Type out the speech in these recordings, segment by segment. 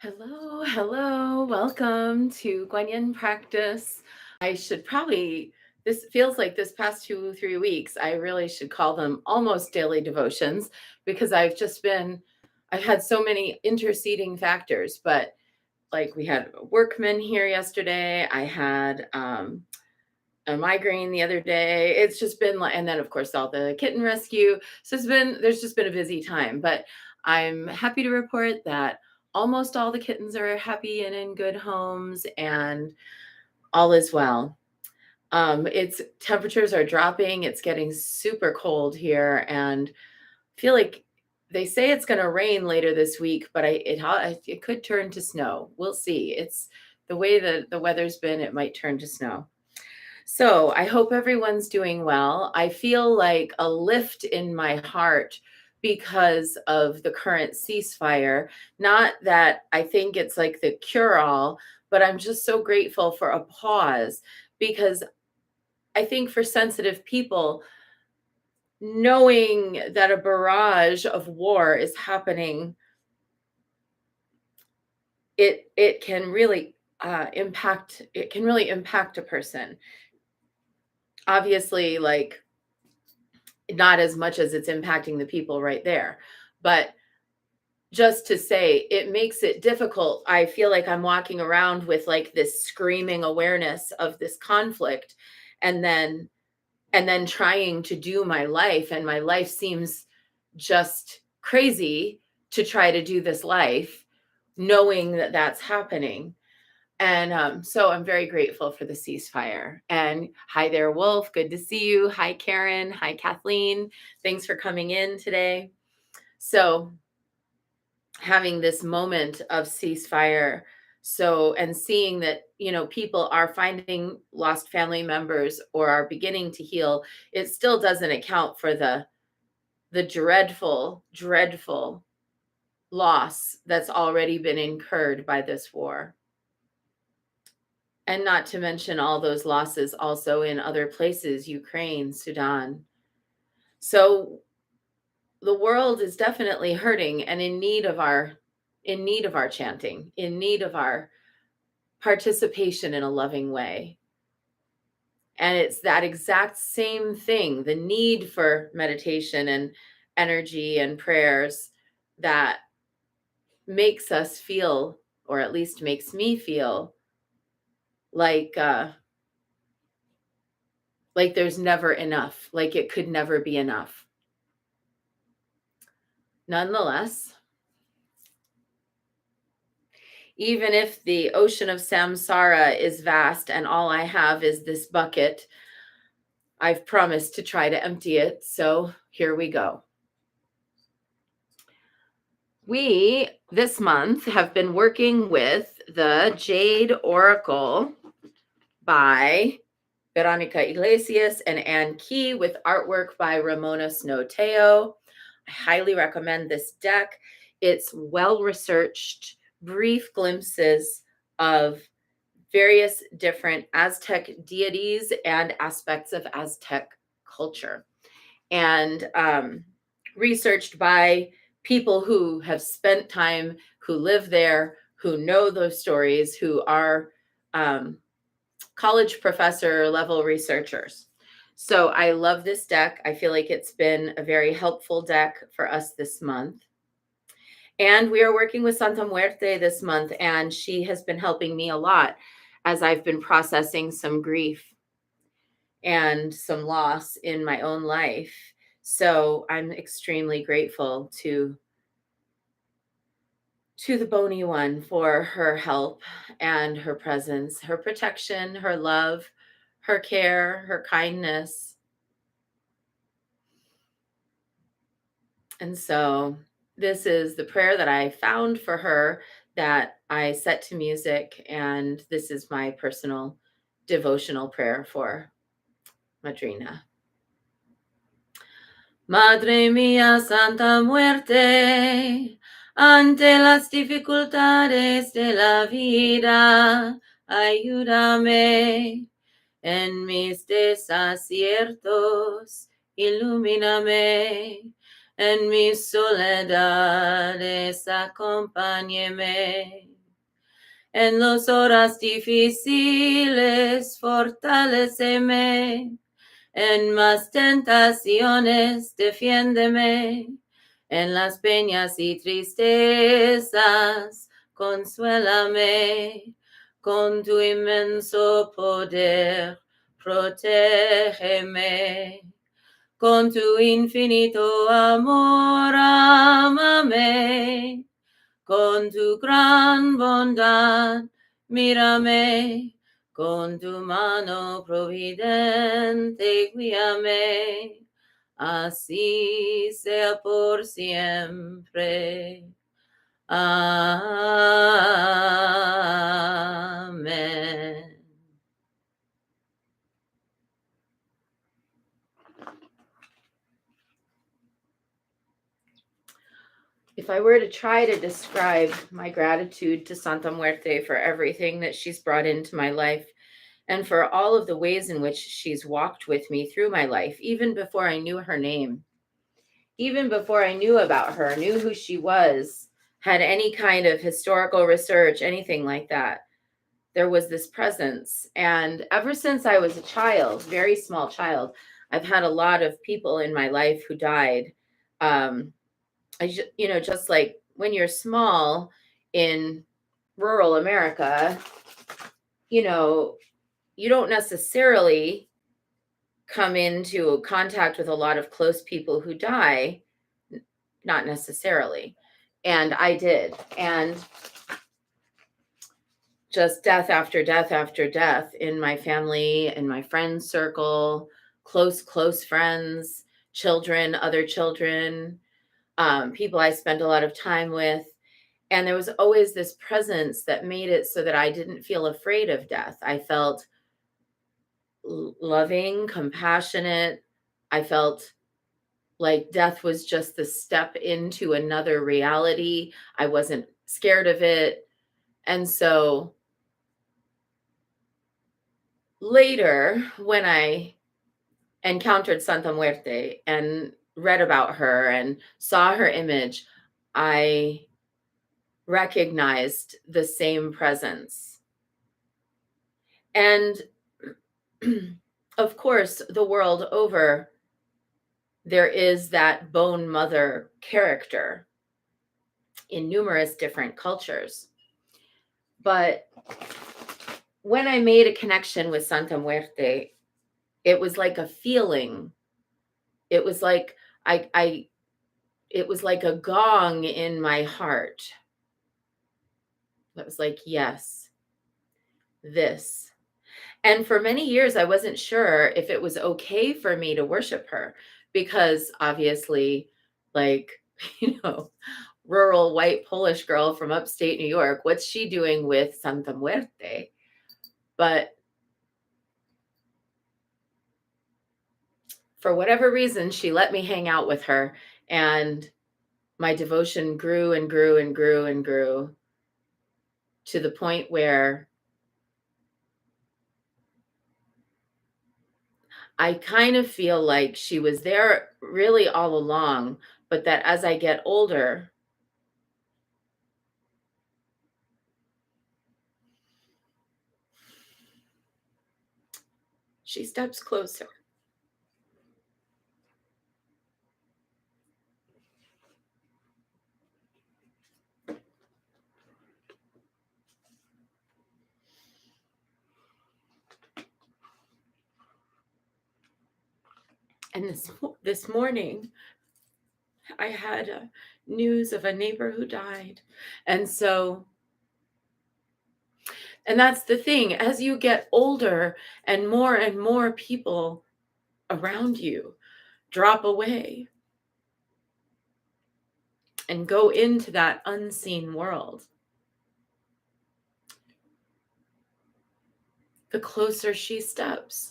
Hello, hello. Welcome to Guanyin Practice. I should probably, this feels like this past 3 weeks, I really should call them almost daily devotions because I've had so many interceding factors. But like we had a workman here yesterday, I had a migraine the other day. It's just been like, and then of course all the kitten rescue. So there's just been a busy time, but I'm happy to report that almost all the kittens are happy and in good homes and all is well. It's temperatures are dropping. It's getting super cold here and feel like they say it's going to rain later this week, but it could turn to snow. We'll see. It's the way that the weather's been, it might turn to snow. So I hope everyone's doing well. I feel like a lift in my heart because of the current ceasefire. Not that I think it's like the cure all, but I'm just so grateful for a pause because I think for sensitive people, knowing that a barrage of war is happening, it can really impact a person. Obviously, like not as much as it's impacting the people right there. But just to say, it makes it difficult. I feel like I'm walking around with like this screaming awareness of this conflict and then trying to do my life, and my life seems just crazy to try to do this life knowing that that's happening. And so I'm very grateful for the ceasefire. And hi there, Wolf. Good to see you. Hi, Karen. Hi, Kathleen. Thanks for coming in today. So, having this moment of ceasefire, and seeing that, people are finding lost family members or are beginning to heal, it still doesn't account for the dreadful, dreadful loss that's already been incurred by this war. And not to mention all those losses also in other places, Ukraine, Sudan. So the world is definitely hurting and in need of our chanting, in need of our participation in a loving way. And it's that exact same thing, the need for meditation and energy and prayers that makes us feel, or at least makes me feel like there's never enough, like it could never be enough. Nonetheless, even if the ocean of samsara is vast and all I have is this bucket, I've promised to try to empty it. So here we go. We, this month, have been working with the Jade Oracle by Veronica Iglesias and Ann Key with artwork by Ramona Snoteo. I highly recommend this deck. It's well-researched, brief glimpses of various different Aztec deities and aspects of Aztec culture, and researched by people who have spent time, who live there, who know those stories, who are college professor level researchers. So I love this deck. I feel like it's been a very helpful deck for us this month. And we are working with Santa Muerte this month, and she has been helping me a lot as I've been processing some grief and some loss in my own life. So I'm extremely grateful to the Bony One for her help and her presence, her protection, her love, her care, her kindness. And so this is the prayer that I found for her that I set to music, and this is my personal devotional prayer for Madrina. Madre mía, Santa Muerte, ante las dificultades de la vida, ayúdame en mis desaciertos, ilumíname en mis soledades, acompáñeme. En las horas difíciles, fortaléceme. En más tentaciones, defiéndeme. En las peñas y tristezas, consuélame. Con tu inmenso poder, protégeme. Con tu infinito amor, ámame. Con tu gran bondad, mírame. Con tu mano providente, guíame. Así sea por siempre. Amen. If I were to try to describe my gratitude to Santa Muerte for everything that she's brought into my life and for all of the ways in which she's walked with me through my life, even before I knew her name, even before I knew about her, knew who she was, had any kind of historical research, anything like that, there was this presence. And ever since I was a child, very small child, I've had a lot of people in my life who died. Just like when you're small in rural America, you know, you don't necessarily come into contact with a lot of close people who die, not necessarily. And I did. And just death after death after death in my family, in my friends circle, close friends, children, other children, people I spent a lot of time with. And there was always this presence that made it so that I didn't feel afraid of death. I felt loving, compassionate. I felt like death was just the step into another reality. I wasn't scared of it. And so later, when I encountered Santa Muerte and read about her and saw her image, I recognized the same presence. And of course, the world over, there is that bone mother character in numerous different cultures. But when I made a connection with Santa Muerte, it was like a feeling. It was like it was like a gong in my heart. It was like, yes, this. And for many years, I wasn't sure if it was okay for me to worship her because obviously, like, rural white Polish girl from upstate New York, what's she doing with Santa Muerte? But for whatever reason, she let me hang out with her, and my devotion grew and grew and grew and grew to the point where I kind of feel like she was there really all along, but that as I get older, she steps closer. And this morning, I had news of a neighbor who died. And that's the thing, as you get older and more people around you drop away and go into that unseen world, the closer she steps.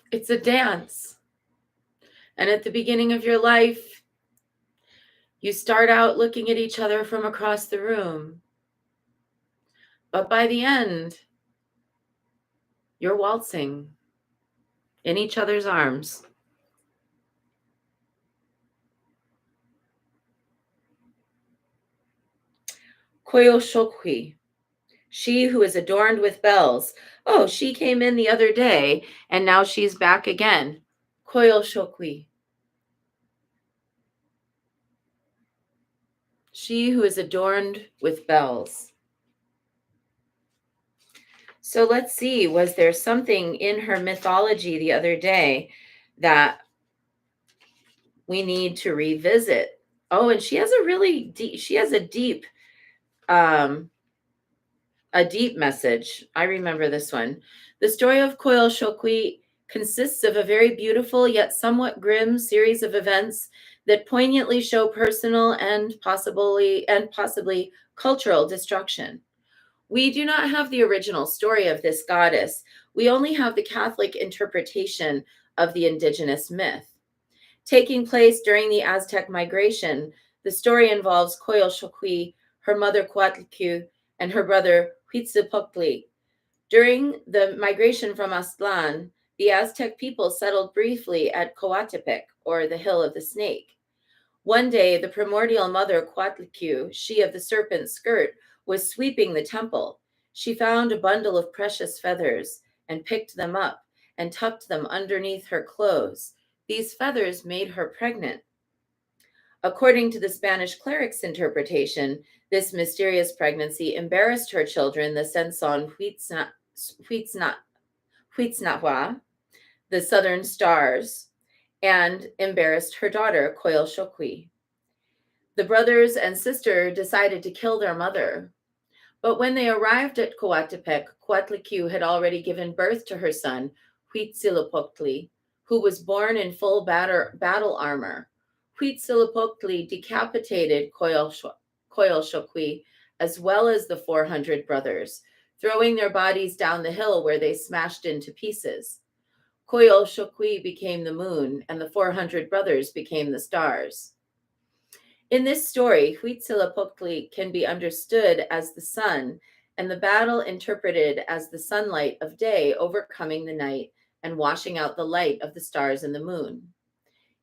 It's a dance. And at the beginning of your life, you start out looking at each other from across the room. But by the end, you're waltzing in each other's arms. Koyoshokui, she who is adorned with bells. Oh, she came in the other day and now she's back again. Koyoshokui, she who is adorned with bells. So let's see, was there something in her mythology the other day that we need to revisit? Oh, and she has um, a deep message. I remember this one. The story of Koil Shokui consists of a very beautiful yet somewhat grim series of events that poignantly show personal and possibly cultural destruction. We do not have the original story of this goddess. We only have the Catholic interpretation of the indigenous myth. Taking place during the Aztec migration, the story involves Coyolxauhqui, her mother Coatlicue, and her brother Huitzilopochtli. During the migration from Aztlan, the Aztec people settled briefly at Coatepec, or the Hill of the Snake. One day, the primordial mother Coatlicue, she of the serpent skirt, was sweeping the temple. She found a bundle of precious feathers and picked them up and tucked them underneath her clothes. These feathers made her pregnant. According to the Spanish cleric's interpretation, this mysterious pregnancy embarrassed her children, the Senson Huitznahua, the Southern Stars, and embarrassed her daughter, Coyolxauhqui. The brothers and sister decided to kill their mother. But when they arrived at Coatepec, Coatlicue had already given birth to her son, Huitzilopochtli, who was born in full battle armor. Huitzilopochtli decapitated Coyolxauhqui as well as the 400 brothers, throwing their bodies down the hill where they smashed into pieces. Coyolxauhqui became the moon, and the 400 brothers became the stars. In this story, Huitzilopochtli can be understood as the sun, and the battle interpreted as the sunlight of day overcoming the night and washing out the light of the stars and the moon.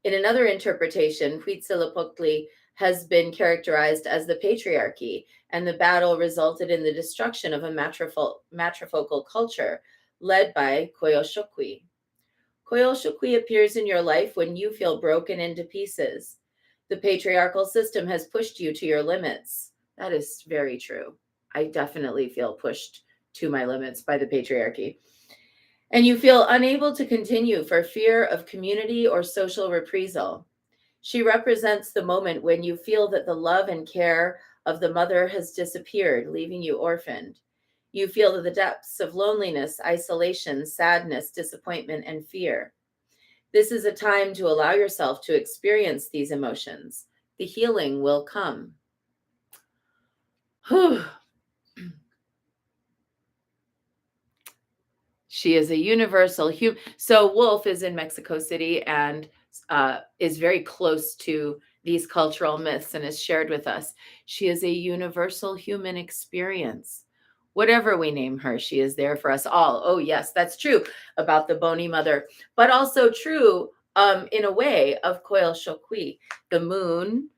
In another interpretation, Huitzilopochtli has been characterized as the patriarchy, and the battle resulted in the destruction of a matrifocal culture led by Coyolxauhqui. Coyolxauhqui appears in your life when you feel broken into pieces. The patriarchal system has pushed you to your limits. That is very true. I definitely feel pushed to my limits by the patriarchy. And you feel unable to continue for fear of community or social reprisal. She represents the moment when you feel that the love and care of the mother has disappeared, leaving you orphaned. You feel the depths of loneliness, isolation, sadness, disappointment, and fear. This is a time to allow yourself to experience these emotions. The healing will come. Whew. She is a universal human. So Wolf is in Mexico City and is very close to these cultural myths and has shared with us. She is a universal human experience. Whatever we name her, she is there for us all. Oh, yes, that's true about the bony mother, but also true in a way of Coyolxauhqui, the moon,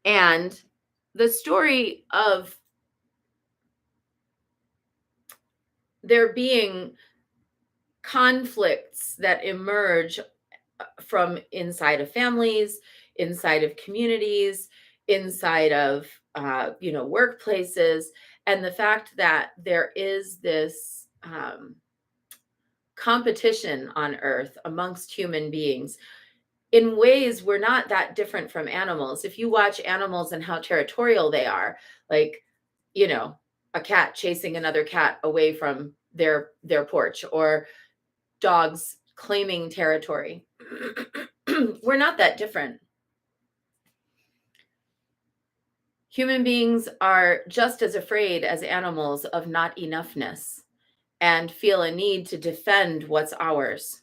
and the story of there being conflicts that emerge from inside of families, inside of communities, inside of workplaces, and the fact that there is this competition on earth amongst human beings in ways we're not that different from animals. If you watch animals and how territorial they are, like, a cat chasing another cat away from their porch, or dogs claiming territory. We're not that different. Human beings are just as afraid as animals of not enoughness and feel a need to defend what's ours,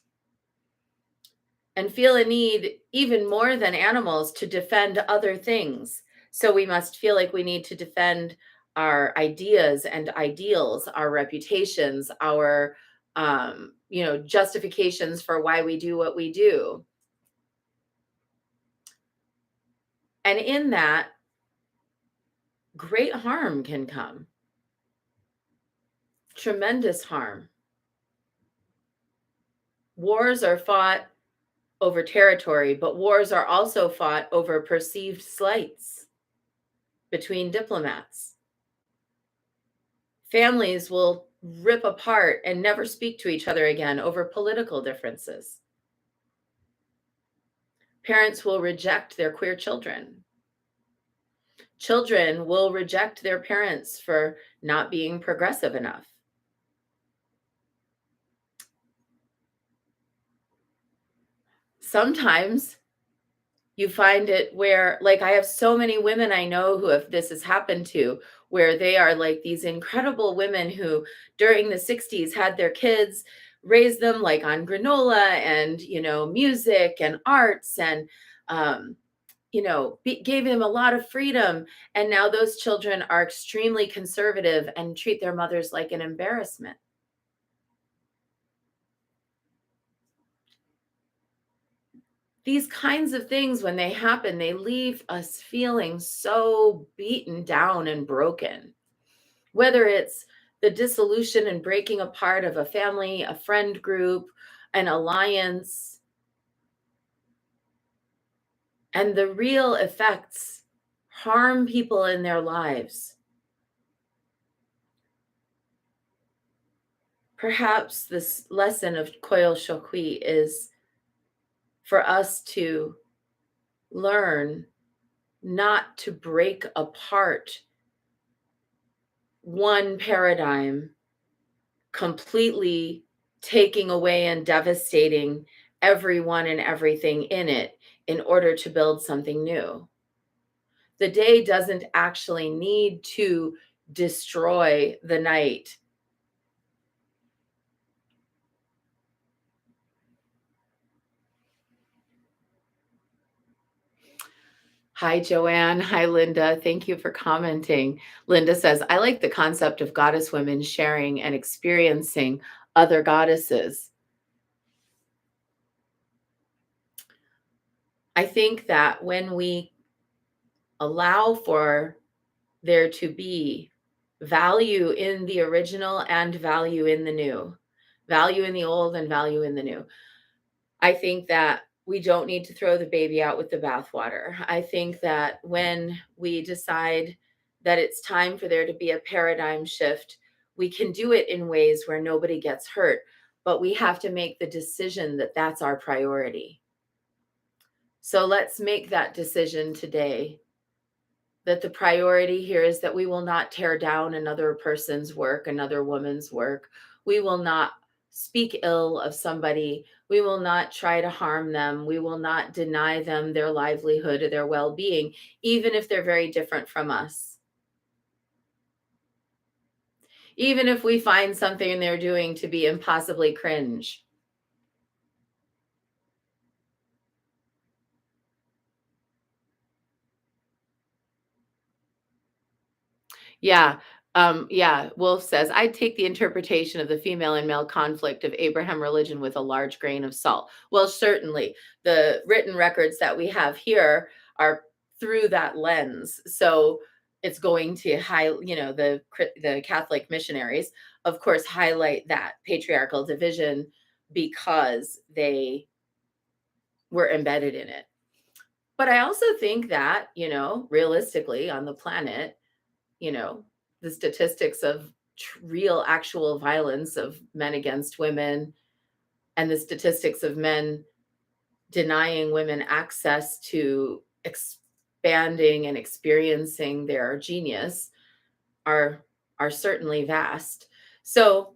and feel a need even more than animals to defend other things. So we must feel like we need to defend our ideas and ideals, our reputations, our justifications for why we do what we do. And in that, great harm can come, tremendous harm. Wars are fought over territory, but wars are also fought over perceived slights between diplomats. Families will rip apart and never speak to each other again over political differences. Parents will reject their queer children. Children will reject their parents for not being progressive enough. Sometimes you find it where, like, I have so many women I know who have this has happened to, where they are like these incredible women who during the 60s had their kids, raised them like on granola and, music and arts and, um, gave them a lot of freedom. And now those children are extremely conservative and treat their mothers like an embarrassment. These kinds of things, when they happen, they leave us feeling so beaten down and broken. Whether it's the dissolution and breaking apart of a family, a friend group, an alliance, and the real effects harm people in their lives. Perhaps this lesson of Koyo Shokui is for us to learn not to break apart one paradigm, completely taking away and devastating everyone and everything in it in order to build something new. The day doesn't actually need to destroy the night. Hi, Joanne. Hi, Linda. Thank you for commenting. Linda says, I like the concept of goddess women sharing and experiencing other goddesses. I think that when we allow for there to be value in the original and value in the new, value in the old and value in the new, I think that we don't need to throw the baby out with the bathwater. I think that when we decide that it's time for there to be a paradigm shift, we can do it in ways where nobody gets hurt, but we have to make the decision that that's our priority. So let's make that decision today, that the priority here is that we will not tear down another person's work, another woman's work. We will not speak ill of somebody. We will not try to harm them. We will not deny them their livelihood or their well being, even if they're very different from us. Even if we find something they're doing to be impossibly cringe. Yeah. Wolf says, I take the interpretation of the female and male conflict of Abraham religion with a large grain of salt. Well, certainly the written records that we have here are through that lens. So it's going to the Catholic missionaries, of course, highlight that patriarchal division because they were embedded in it. But I also think that, realistically on the planet, the statistics of real actual violence of men against women and the statistics of men denying women access to expanding and experiencing their genius are certainly vast. So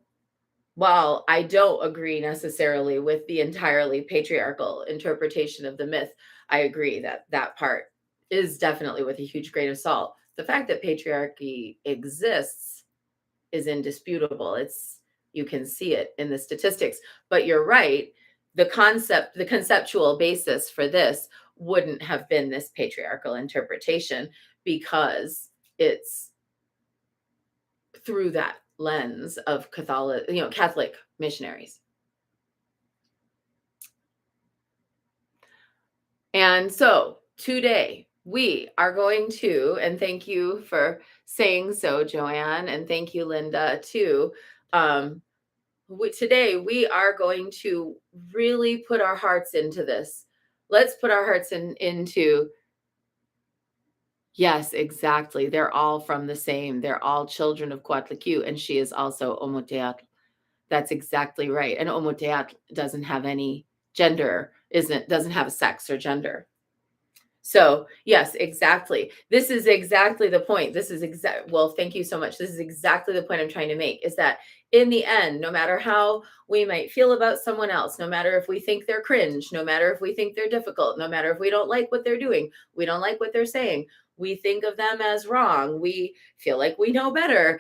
while I don't agree necessarily with the entirely patriarchal interpretation of the myth, I agree that that part is definitely with a huge grain of salt. The fact that patriarchy exists is indisputable. You can see it in the statistics, but you're right. The conceptual basis for this wouldn't have been this patriarchal interpretation because it's through that lens of Catholic missionaries. And so today we are going to, and thank you for saying so, Joanne, and thank you, Linda, too. Today we are going to really put our hearts into this. Let's put our hearts into, yes, exactly. They're all from the same. They're all children of Coatlicue, and she is also Omoteotl. That's exactly right. And Omoteotl doesn't have any gender, doesn't have a sex or gender. So yes, exactly. This is exactly the point. Well, thank you so much. This is exactly the point I'm trying to make, is that in the end, no matter how we might feel about someone else, no matter if we think they're cringe, no matter if we think they're difficult, no matter if we don't like what they're doing, we don't like what they're saying, we think of them as wrong, we feel like we know better,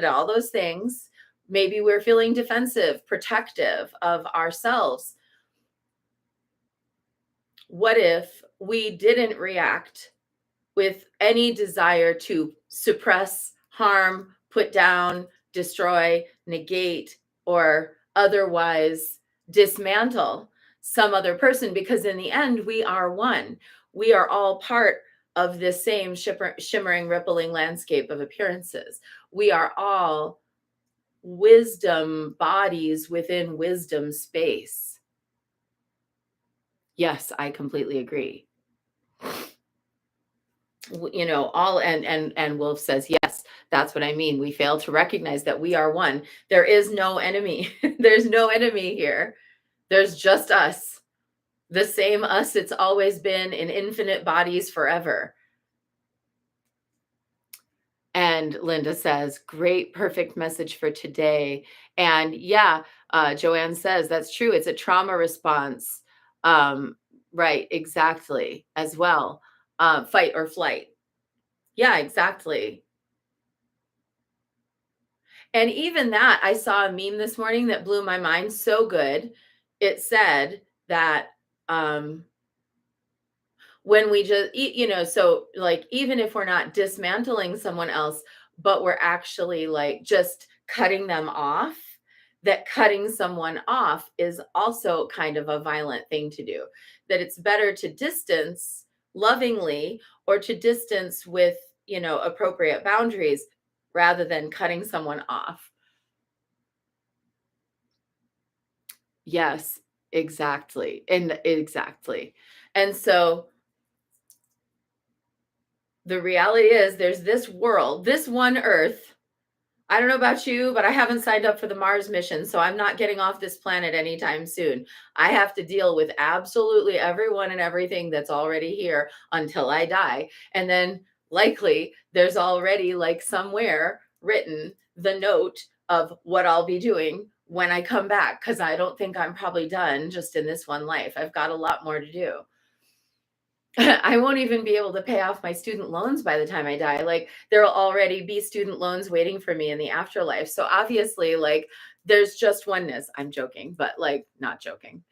all those things. Maybe we're feeling defensive, protective of ourselves. What if we didn't react with any desire to suppress, harm, put down, destroy, negate, or otherwise dismantle some other person? Because in the end, we are one. We are all part of this same shimmering, rippling landscape of appearances. We are all wisdom bodies within wisdom space. Yes, I completely agree. All and Wolf says, yes, that's what I mean. We fail to recognize that we are one. There is no enemy. There's no enemy here. There's just us. The same us it's always been in infinite bodies forever. And Linda says, great, perfect message for today. And yeah, Joanne says, that's true. It's a trauma response. Right, exactly, as well. Fight or flight. Yeah, exactly. And even that, I saw a meme this morning that blew my mind so good. It said that when we just, so like, even if we're not dismantling someone else, but we're actually like just cutting them off, that cutting someone off is also kind of a violent thing to do. That it's better to distance lovingly, or to distance with, appropriate boundaries, rather than cutting someone off. Yes, exactly. And exactly. And so the reality is, there's this world, this one Earth. I don't know about you, but I haven't signed up for the Mars mission, so I'm not getting off this planet anytime soon. I have to deal with absolutely everyone and everything that's already here until I die. And then likely there's already, like, somewhere written the note of what I'll be doing when I come back, because I don't think I'm probably done just in this one life. I've got a lot more to do. I won't even be able to pay off my student loans by the time I die. Like, there'll already be student loans waiting for me in the afterlife. So obviously, like, there's just oneness. I'm joking, but like, not joking.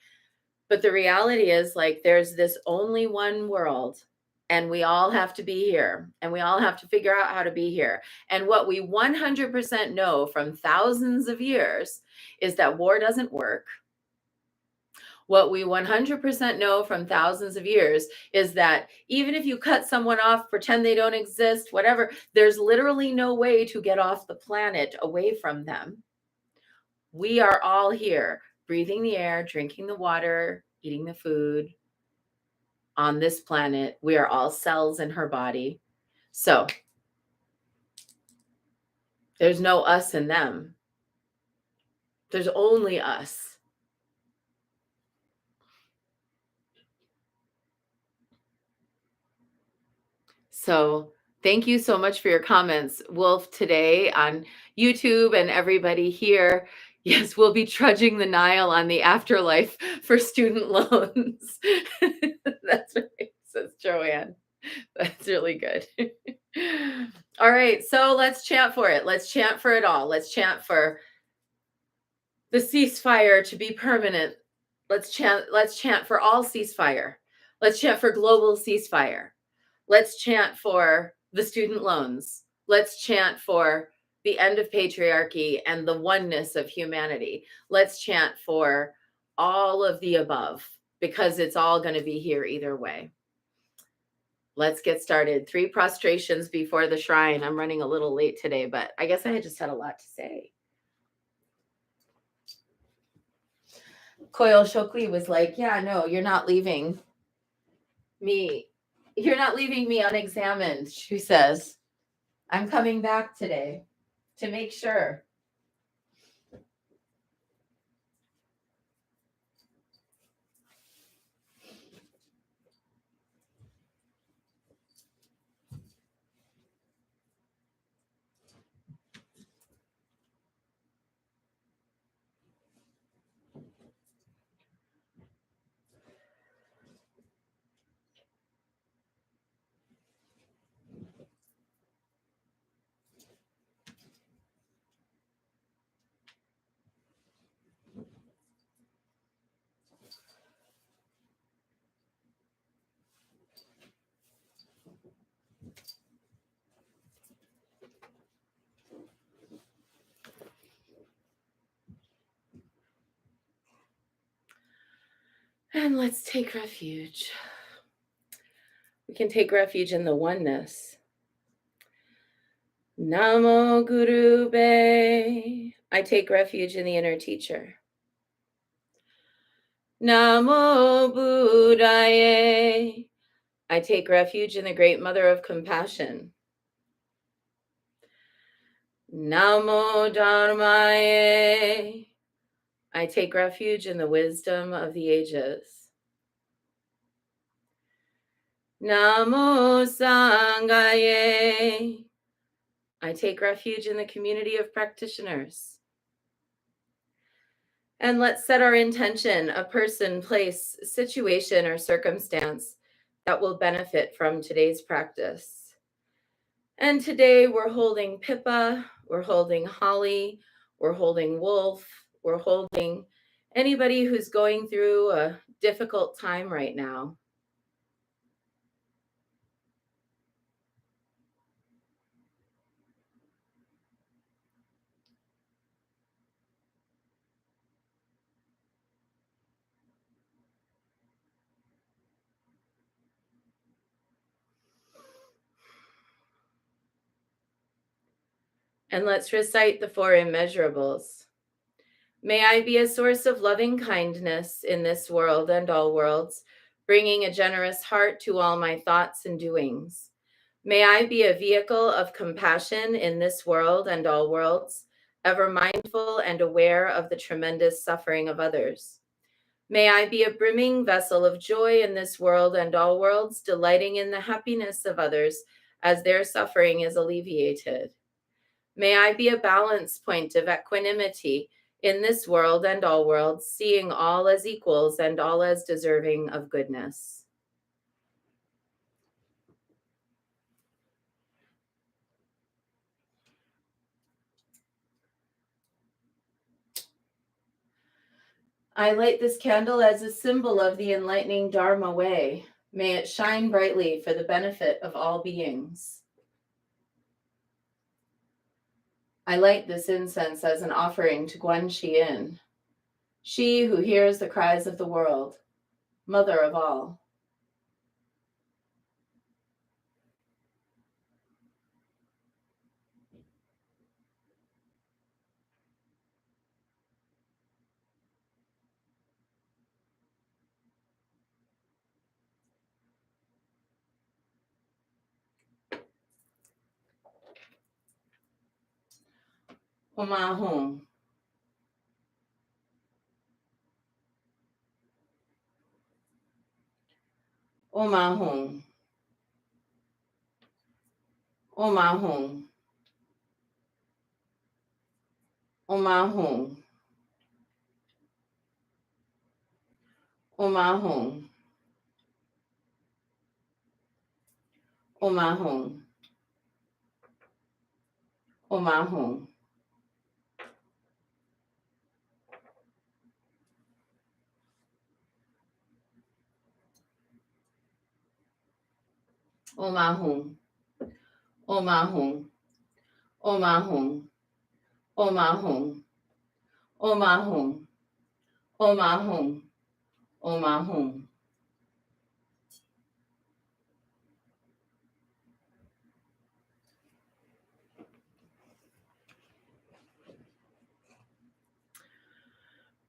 But the reality is, like, there's this only one world, and we all have to be here, and we all have to figure out how to be here. And what we 100% know from thousands of years is that war doesn't work. What we 100% know from thousands of years is that even if you cut someone off, pretend they don't exist, whatever, there's literally no way to get off the planet away from them. We are all here, breathing the air, drinking the water, eating the food on this planet. We are all cells in her body. So there's no us and them. There's only us. So thank you so much for your comments, Wolf, today on YouTube, and everybody here. Yes, we'll be trudging the Nile on the afterlife for student loans. That's right, says Joanne. That's really good. All right, so let's chant for it. Let's chant for it all. Let's chant for the ceasefire to be permanent. Let's chant for all ceasefire. Let's chant for global ceasefire. Let's chant for the student loans. Let's chant for the end of patriarchy and the oneness of humanity. Let's chant for all of the above, because it's all going to be here either way. Let's get started. 3 prostrations before the shrine. I'm running a little late today, but I guess I just had a lot to say. Koyo Shokui was like, yeah, no, you're not leaving me. You're not leaving me unexamined, she says. I'm coming back today to make sure. And let's take refuge. We can take refuge in the oneness. Namo Guru Be. I take refuge in the inner teacher. Namo Buddhaye. I take refuge in the great mother of compassion. Namo Dharmaye. I take refuge in the wisdom of the ages. Namo Sangaye. I take refuge in the community of practitioners. And let's set our intention, a person, place, situation, or circumstance that will benefit from today's practice. And today we're holding Pippa, we're holding Holly, we're holding Wolf, we're holding anybody who's going through a difficult time right now. And let's recite the 4 immeasurables. May I be a source of loving kindness in this world and all worlds, bringing a generous heart to all my thoughts and doings. May I be a vehicle of compassion in this world and all worlds, ever mindful and aware of the tremendous suffering of others. May I be a brimming vessel of joy in this world and all worlds, delighting in the happiness of others as their suffering is alleviated. May I be a balance point of equanimity in this world and all worlds, seeing all as equals and all as deserving of goodness. I light this candle as a symbol of the enlightening Dharma way. May it shine brightly for the benefit of all beings. I light this incense as an offering to Guan Xiyin, she who hears the cries of the world, mother of all. Omahum. Omahum. Omahum. Omahum. Omahum. Omahum. Omahum. Omahum. Omahum. Omahum. Omahum. Omahum. Omahum. Omahum.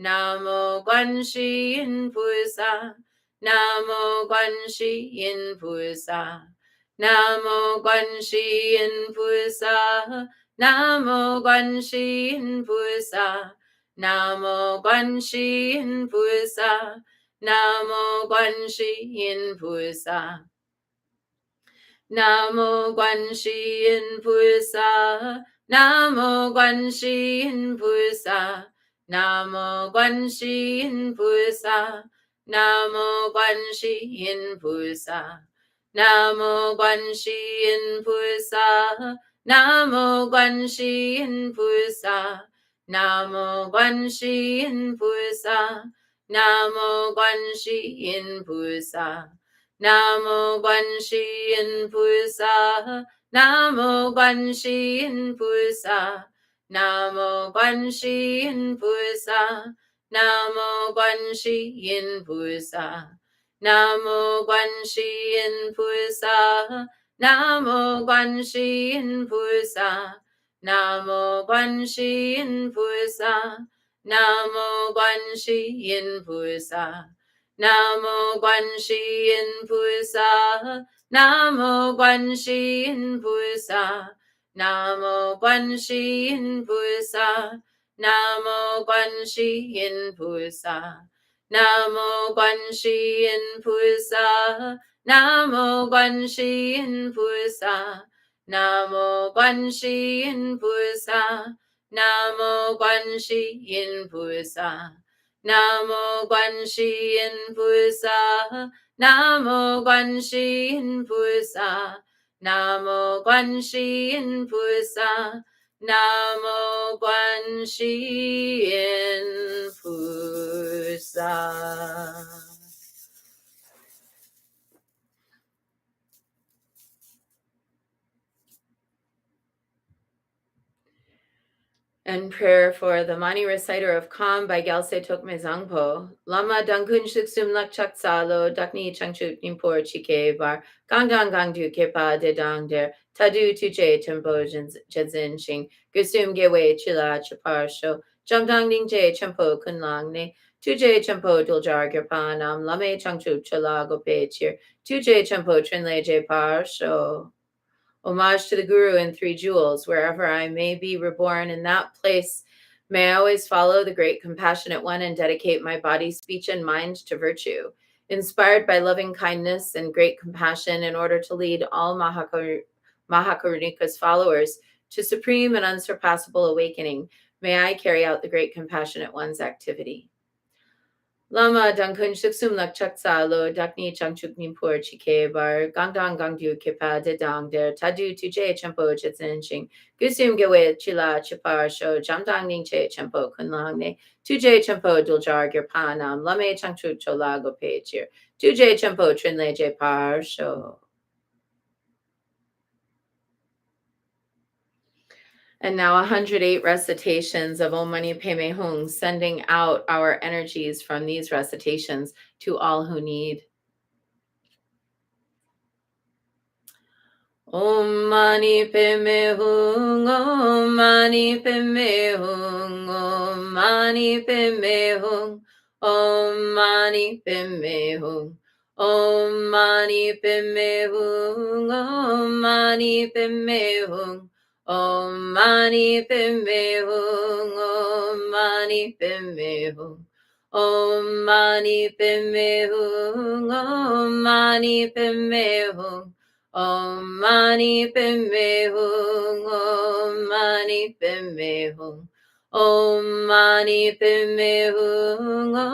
Namo Guanxi Yin Pusa, Namo Guanxi Yin Pusa, Namo Guanxi Yin Pusa, Namo Guanxi Yin Pusa, Namo Guanxi Yin Pusa, Namo Guanxi Yin Pusa. Namo Guanxi Yin Pusa, Namo Guanxi Yin Pusa, Namo Guanxi Yin Pusa, Namo Guanxi Yin Pusa, Namo Guanxi Yin Pusa, Namo Guanxi Yin Pusa, Namo Guanxi Yin Pusa, Namo Guanxi Yin Pusa. Namo Guanxi Yin Pusa, Namo Guanxi Yin Pusa, Namo Guanxi Yin Pusa, Namo Guanxi Yin Pusa, Namo Guanxi Yin Pusa, Namo Guanxi Yin Pusa, Namo Guanxi Yin Pusa, Namo Guanxi Yin Pusa. Namo Guanxi Yin Pusa, Namo Guanxi Yin Pusa, Namo Guanxi Yin Pusa, Namo Guanxi Yin Pusa, Namo Guanxi Yin Pusa, Namo Guanxi Yin Pusa, Namo Guanxi Yin Pusa, Namo Guanxi Yin Pusa. Namo Guanxi Yin Pusa, Namo Guanxi Yin Pusa, Namo Guanxi Yin Pusa, Namo Guanxi Yin Pusa. And prayer for the Mani reciter of Kam by Gyaltse Tokme Zangpo. Lama Dankun Shuksum Lakchak Salo, Dakni Changchut Nimpor Chike Bar, Gangdang Gangdu Kepa de Dang Der, Tadu Tuje Tempo Jedzin Shing, Gusum Gewe Chila Chapar Sho, Jamdang Ningje Chempo Kunlang Ne, Tuje Chempo Duljar Gerpanam, Lame Changchut Chala Gope Chir, Tuje Chempo Trinle Je Par Sho. Homage to the Guru in Three Jewels, wherever I may be reborn in that place. May I always follow the great compassionate one and dedicate my body, speech, and mind to virtue. Inspired by loving kindness and great compassion in order to lead all Mahakarunika's followers to supreme and unsurpassable awakening, may I carry out the great compassionate one's activity. Lama Dankun Shuksum Lakchak Salo, Dakni Changchuk Nimpur Chike Bar, Gangdang Gangdu Kipa de Dang Der, Tadu Tuje Chempo Chetsen Shing, Gusum Gewe Chila Chipar Sho, Jamdang Ning Che Chempo Kunlang Ne, Tuje Chempo Duljar Girpanam, Lame Changchuk Chola Gope Chir, Tuje Chempo Trinle Je Par Sho. And now 108 recitations of Om Mani Padme Hung, sending out our energies from these recitations to all who need. Om Mani Padme Hung, Om Mani Padme Hung, Om Mani Padme Hung, Om Mani Padme Hung, Om Mani Padme Hung, Om Mani Padme Hung. Om Mani Padme Hung, Om Mani Padme Hung, Om Mani Padme Hung, Om Mani Padme Hung, Om Mani Padme Hung, Om Mani Padme Hung, Om Mani Padme Hung,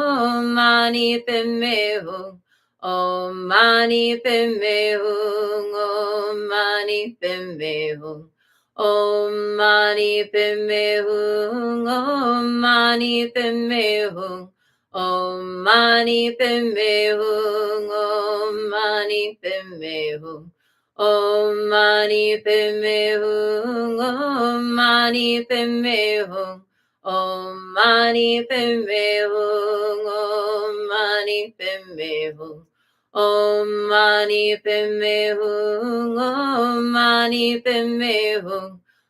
Om Mani Padme Hung, Om Mani Padme Hung, Om Mani Padme Hung. Om Mani Padme Hung, Om Mani Padme Hung, Om Mani Padme Hung, Om Mani Padme Hung, Om Mani Padme Hung, Om Mani Padme Hung, Om Mani Padme Hung, Om Mani Padme Hung. Om Mani Padme Hung, Om Mani Padme Hung,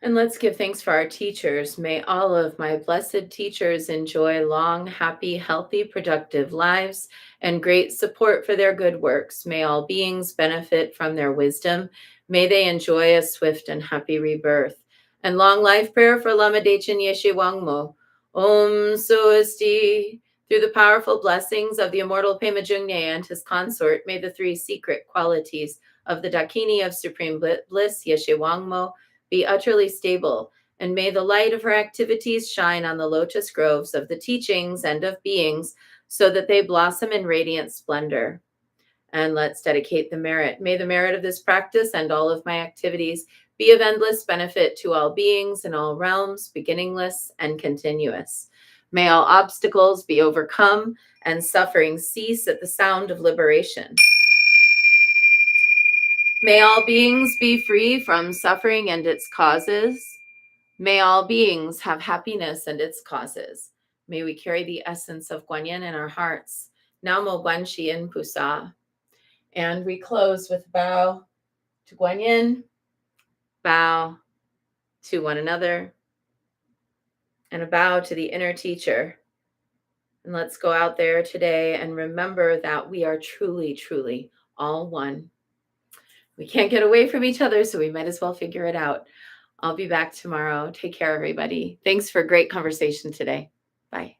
And let's give thanks for our teachers. May all of my blessed teachers enjoy long, happy, healthy, productive lives and great support for their good works. May all beings benefit from their wisdom. May they enjoy a swift and happy rebirth. And long life prayer for Lama Dechen Yeshe Wangmo. Om Swastihi. Through the powerful blessings of the immortal Pema Jungye and his consort, may the three secret qualities of the Dakini of Supreme Bliss, Yeshe Wangmo, be utterly stable, and may the light of her activities shine on the lotus groves of the teachings and of beings so that they blossom in radiant splendor. And let's dedicate the merit. May the merit of this practice and all of my activities be of endless benefit to all beings in all realms, beginningless and continuous. May all obstacles be overcome and suffering cease at the sound of liberation. May all beings be free from suffering and its causes. May all beings have happiness and its causes. May we carry the essence of Guanyin in our hearts. Namo Guanxin Pusa. And we close with bow to Guanyin, bow to one another, and a bow to the inner teacher. And let's go out there today and remember that we are truly, truly all one. We can't get away from each other, so we might as well figure it out. I'll be back tomorrow. Take care, everybody. Thanks for a great conversation today. Bye.